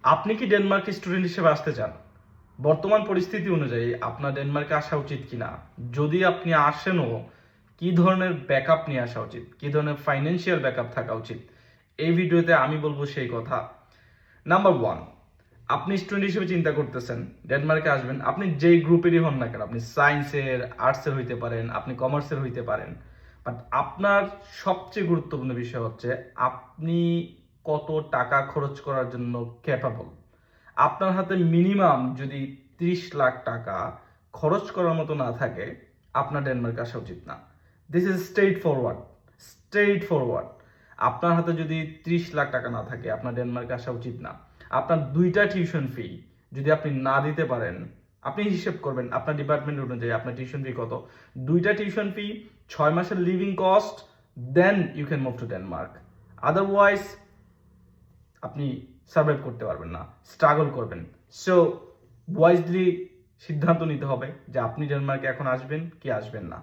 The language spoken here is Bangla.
আপনি কি ডেনমার্ক স্টুডেন্ট হিসেবে আসতে চান? বর্তমান পরিস্থিতি অনুযায়ী আপনার ডেনমার্কে আসা উচিত কিনা, যদি আপনি আসেনও কি ধরনের ব্যাকআপ নিয়ে আসা উচিত, কি ধরনের ফাইন্যান্সিয়াল ব্যাকআপ থাকা উচিত, এই ভিডিওতে আমি বলবো সেই কথা। নাম্বার ওয়ান, আপনি স্টুডেন্ট হিসেবে চিন্তা করতেছেন ডেনমার্কে আসবেন, আপনি যেই গ্রুপেরই হন না কেন, আপনি সায়েন্সের, আর্টসের হইতে পারেন, আপনি কমার্সের হইতে পারেন, বাট আপনার সবচেয়ে গুরুত্বপূর্ণ বিষয় হচ্ছে আপনি কত টাকা খরচ করার জন্য ক্যাপাবল। আপনার হাতে মিনিমাম যদি 30 লাখ টাকা খরচ করার মতো না থাকে, আপনার ডেনমার্কে আসা উচিত না। This is straightforward. আপনার হাতে যদি 30 লাখ টাকা না থাকে, আপনার ডেনমার্কে আসা উচিত না। আপনার 2টা টিউশন ফি যদি আপনি না দিতে পারেন, আপনি হিসেব করবেন আপনার ডিপার্টমেন্ট অনুযায়ী আপনার টিউশন ফি কত। 2টা টিউশন ফি, 6 মাসের living cost, then you can move to Denmark. Otherwise আপনি সার্ভাইভ করতে পারবেন না, স্ট্রাগল করবেন। সো ওয়াইজলি সিদ্ধান্ত নিতে হবে যে আপনি ডেনমার্কে এখন আসবেন কি আসবেন না।